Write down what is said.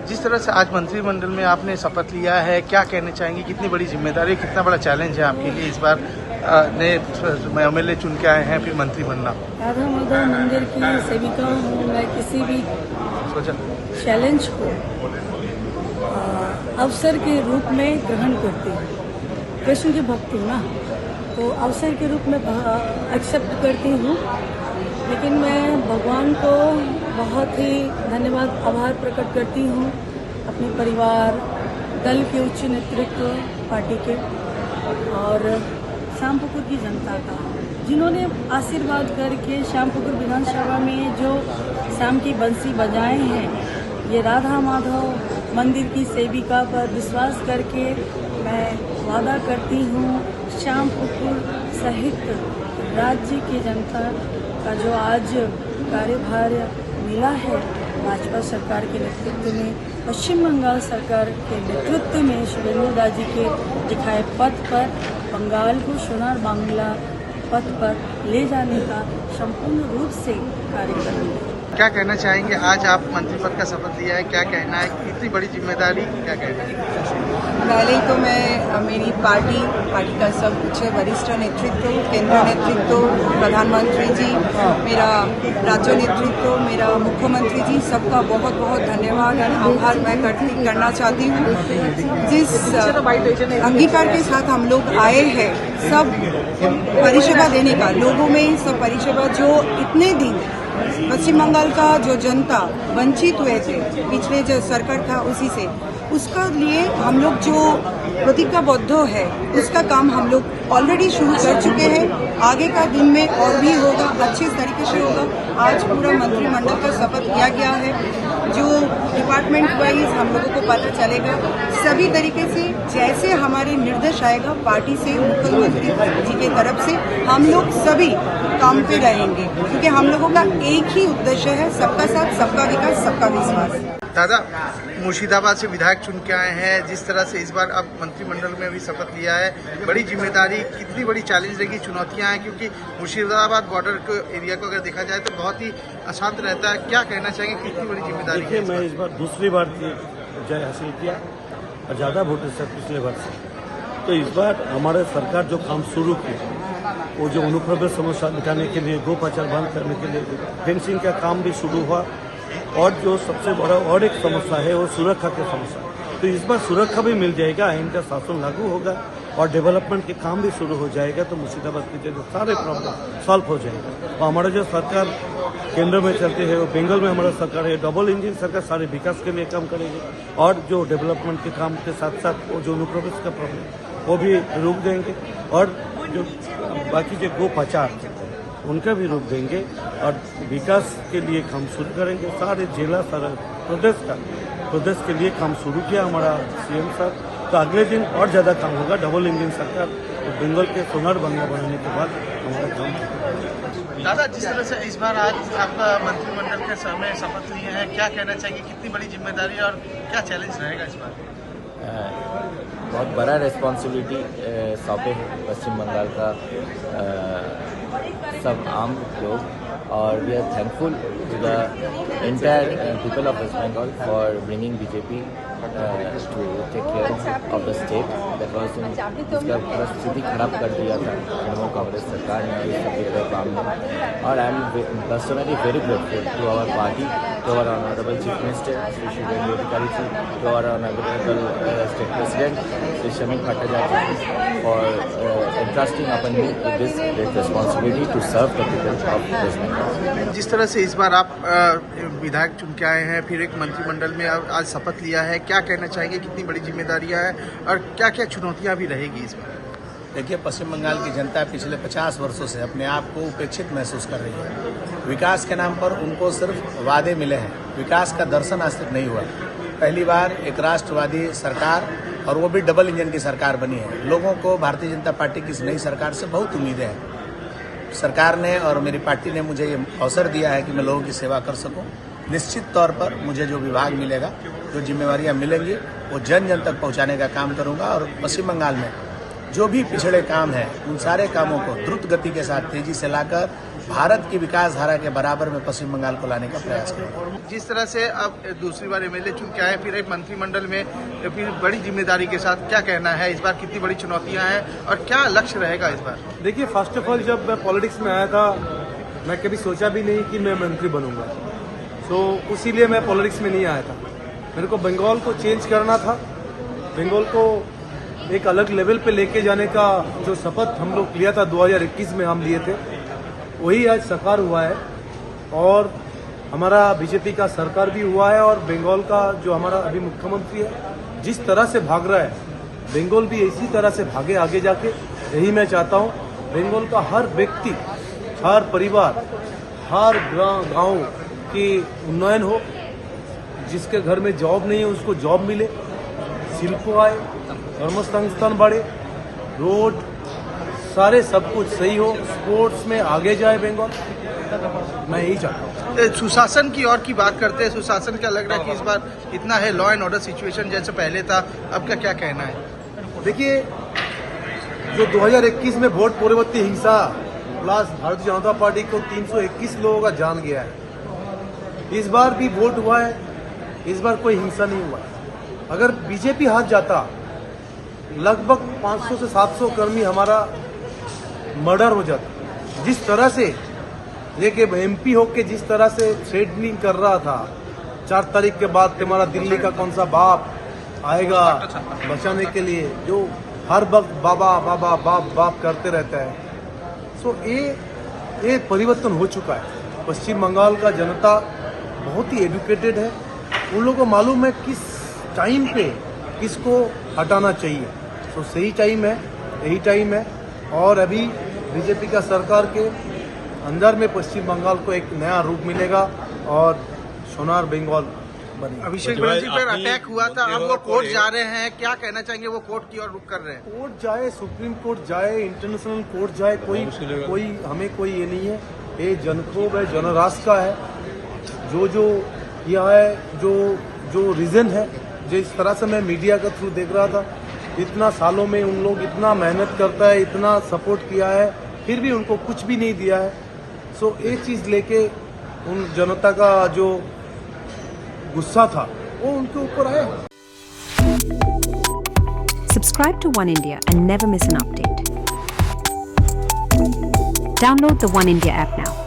जिस तरह से आज मंत्रिमंडल में आपने शपथ लिया है, क्या कहना चाहेंगे, कितनी बड़ी जिम्मेदारी, कितना बड़ा चैलेंज है आपके लिए इस बार नए एमएलए चुन के आए हैं फिर मंत्री बनना? राधा माधव मंदिर की सेविका हूँ मैं। किसी भी चैलेंज को अवसर के रूप में ग्रहण करती हूँ। कृष्ण की भक्त हूँ ना, तो अवसर के रूप में एक्सेप्ट करती हूँ। लेकिन मैं भगवान को बहुत ही धन्यवाद आभार प्रकट करती हूँ, अपने परिवार, दल के उच्च नेतृत्व पार्टी के और श्यामपुकुर की जनता का, जिन्होंने आशीर्वाद करके श्यामपुकुर विधानसभा में जो श्याम की बंसी बजाए हैं। ये राधा माधव मंदिर की सेविका पर विश्वास करके मैं वादा करती हूँ, श्यामपुकुर सहित राज्य की जनता का जो आज कार्यभार मिला है भाजपा सरकार के नेतृत्व में, पश्चिम बंगाल सरकार के नेतृत्व में शुभेंदु दाजी के दिखाए पथ पर बंगाल को सोनार बांग्ला पथ पर ले जाने का संपूर्ण रूप से कार्य करेंगे। क्या कहना चाहेंगे, आज आप मंत्री पद का शपथ लिया है, क्या कहना है, इतनी बड़ी जिम्मेदारी, क्या कहना है? पहले तो मैं मेरी पार्टी का सब कुछ वरिष्ठ नेतृत्व, केंद्र नेतृत्व, प्रधानमंत्री जी, मेरा राज्य नेतृत्व, मेरा मुख्यमंत्री जी, सबका बहुत बहुत धन्यवाद और आभार मैं करना चाहती हूँ। जिस अंगीकार के साथ हम लोग आए हैं, सब परिषेवा देने का, लोगों में सब परिषेवा जो इतने दिन पश्चिम बंगाल का जो जनता वंचित हुए थे पिछले जो सरकार था उसी से, उसका लिए हम लोग जो प्रतिज्ञाबद्ध है उसका काम हम लोग ऑलरेडी शुरू कर चुके हैं। आगे का दिन में और भी होगा, अच्छे तरीके से होगा। आज पूरा मंत्रिमंडल का शपथ लिया गया है, जो डिपार्टमेंट वाइज हम लोगों को पता चलेगा सभी तरीके से, जैसे हमारे निर्देश आएगा पार्टी से, मुख्यमंत्री जी की तरफ से, हम लोग सभी काम पे रहेंगे, क्योंकि हम लोगों का एक ही उद्देश्य है, सबका साथ, सबका विकास, सबका विश्वास। दादा, मुर्शिदाबाद से विधायक चुन के आए हैं, जिस तरह से इस बार अब मंत्रिमंडल में भी शपथ लिया है, बड़ी जिम्मेदारी, कितनी बड़ी चैलेंज रहेगी, चुनौतियां हैं, क्योंकि मुर्शिदाबाद बॉर्डर के एरिया को अगर देखा जाए तो बहुत ही अशांत रहता है। क्या कहना चाहेंगे, कितनी बड़ी जिम्मेदारी? देखिए, मैं इस बार दूसरी बार जय हासिल किया और ज़्यादा वोट से पिछले बार से, तो इस बार हमारे सरकार जो काम शुरू की, वो जो अनुप्रवेश समस्या मिटाने के लिए, गो पाचार बंद करने के लिए फेंसिंग का काम भी शुरू हुआ, और जो सबसे बड़ा और एक समस्या है वो सुरक्षा की समस्या। तो इस बार सुरक्षा भी मिल जाएगा, आइन का शासन लागू होगा और डेवलपमेंट के काम भी शुरू हो जाएगा, तो मुर्शिदाबाद के जो सारे प्रॉब्लम सॉल्व हो जाएगा। और हमारा जो सरकार केंद्र में चलती है, वो बंगाल में हमारा सरकार है, डबल इंजन सरकार, सारे विकास के लिए काम करेगी और जो डेवलपमेंट के काम के साथ साथ वो जो अनुप्रवेश का प्रॉब्लम वो भी रोक देंगे, और जो बाकी जो गो पाचार उनका भी रोक देंगे और विकास के लिए काम शुरू करेंगे। सारे जिला, सारा प्रदेश के लिए काम शुरू किया हमारा सीएम साहब, तो अगले दिन और ज़्यादा काम होगा। डबल इंजन सरकार तो बंगाल के सोनार बांग्ला बनाने के बाद हमारा काम। दादा, जिस तरह से इस बार आज आपका मंत्रिमंडल के समय शपथ लिए हैं, क्या कहना चाहिए, कितनी बड़ी जिम्मेदारी और क्या चैलेंज रहेगा इस बार? बहुत बड़ा रिस्पॉन्सिबिलिटी सौंपे है पश्चिम बंगाल का सब आम लोग, और we are thankful to the entire people of West Bengal for bringing BJP to take care of the state. Because इसका पूरा स्थिति खराब कर दिया था तृणमूल कांग्रेस सरकार ने इस सभी काम में, और I am personally very grateful to our party, to our honorable chief minister Shri Shubhendu Adhikari ji, to our honorable state president Shri Shamik Bhattacharya ji for entrusting upon me with this great responsibility to serve the people of West Bengal. जिस तरह से इस बार आप विधायक चुन के आए हैं, फिर एक मंत्रिमंडल में आज शपथ लिया है, क्या कहना चाहेंगे, कितनी बड़ी जिम्मेदारियां हैं और क्या क्या चुनौतियां भी रहेगी इस बार? देखिए, पश्चिम बंगाल की जनता पिछले 50 वर्षों से अपने आप को उपेक्षित महसूस कर रही है। विकास के नाम पर उनको सिर्फ वादे मिले हैं, विकास का दर्शन आज तक नहीं हुआ। पहली बार एक राष्ट्रवादी सरकार, और वो भी डबल इंजन की सरकार बनी है। लोगों को भारतीय जनता पार्टी की इस नई सरकार से बहुत उम्मीदें हैं। सरकार ने और मेरी पार्टी ने मुझे ये अवसर दिया है कि मैं लोगों की सेवा कर सकूं। निश्चित तौर पर मुझे जो विभाग मिलेगा, जो जिम्मेवारियां मिलेंगी, वो जन जन तक पहुंचाने का काम करूंगा, और पश्चिम बंगाल में जो भी पिछड़े काम हैं उन सारे कामों को द्रुत गति के साथ तेजी से लाकर भारत की विकास धारा के बराबर में पश्चिम बंगाल को लाने का प्रयास करेंगे। जिस तरह से अब दूसरी बार एमएलए चुन के आए, फिर एक मंत्रिमंडल में फिर बड़ी जिम्मेदारी के साथ, क्या कहना है इस बार, कितनी बड़ी चुनौतियां हैं और क्या लक्ष्य रहेगा इस बार? देखिए, फर्स्ट ऑफ ऑल जब मैं पॉलिटिक्स में आया था, मैं कभी सोचा भी नहीं कि मैं मंत्री बनूंगा। इसीलिए मैं पॉलिटिक्स में नहीं आया था। मेरे को बंगाल को चेंज करना था, बंगाल को एक अलग लेवल पे लेके जाने का जो शपथ हम लोग लिया था 2021 में हम लिए थे, वही आज साकार हुआ है। और हमारा बीजेपी का सरकार भी हुआ है और बंगाल का जो हमारा अभी मुख्यमंत्री है जिस तरह से भाग रहा है, बंगाल भी इसी तरह से भागे आगे जाके। यही मैं चाहता हूँ, बंगाल का हर व्यक्ति, हर परिवार, हर गांव की उन्नयन हो, जिसके घर में जॉब नहीं है उसको जॉब मिले, शिल्प आए, कर्मसंस्थान बढ़े, रोड सारे सब कुछ सही हो, स्पोर्ट्स में आगे जाए बंगाल। मैं यही चाहता हूँ। सुशासन की ओर की बात करते हैं, सुशासन क्या लग रहा है कि इस बार इतना है लॉ एंड ऑर्डर सिचुएशन जैसे पहले था, अब का क्या कहना है? देखिए, जो 2021 में वोट पूर्ववर्ती हिंसा प्लस भारतीय जनता पार्टी को 321 लोगों का जान गया है, इस बार भी वोट हुआ है, इस बार कोई हिंसा नहीं हुआ। अगर बीजेपी हाथ जाता, लगभग 500 से 700 कर्मी हमारा मर्डर हो जाता। जिस तरह से एक एमपी होके जिस तरह से थ्रेटनिंग कर रहा था, 4 तारीख के बाद तुम्हारा दिल्ली का कौन सा बाप आएगा बचाने के लिए, जो हर वक्त बाबा बाबा बाप बाप करते रहता है। ये परिवर्तन हो चुका है। पश्चिम बंगाल का जनता बहुत ही एजुकेटेड है, उन लोगों को मालूम है किस टाइम पे किसको हटाना चाहिए। सही टाइम है, यही टाइम है। और अभी बीजेपी का सरकार के अंदर में पश्चिम बंगाल को एक नया रूप मिलेगा और सोनार बंगाल बनेगा। अभिषेक बनर्जी पर अटैक हुआ था, अब वो कोर्ट जा रहे हैं, क्या कहना चाहेंगे? वो कोर्ट की ओर रुख कर रहे हैं। कोर्ट जाए, सुप्रीम कोर्ट जाए, इंटरनेशनल कोर्ट जाए, कोई हमें कोई ये नहीं है। ये जनक्षोभ है, जनराष्ट्र का है। जो यह है, जो रीजन है, जिस तरह से मैं मीडिया के थ्रू देख रहा था, इतना सालों में उन लोग इतना मेहनत करता है, इतना सपोर्ट किया है, फिर भी उनको कुछ भी नहीं दिया है। एक चीज लेके उन जनता का जो गुस्सा था वो उनके ऊपर आया। Subscribe to One India and never miss an update. Download the One India app now.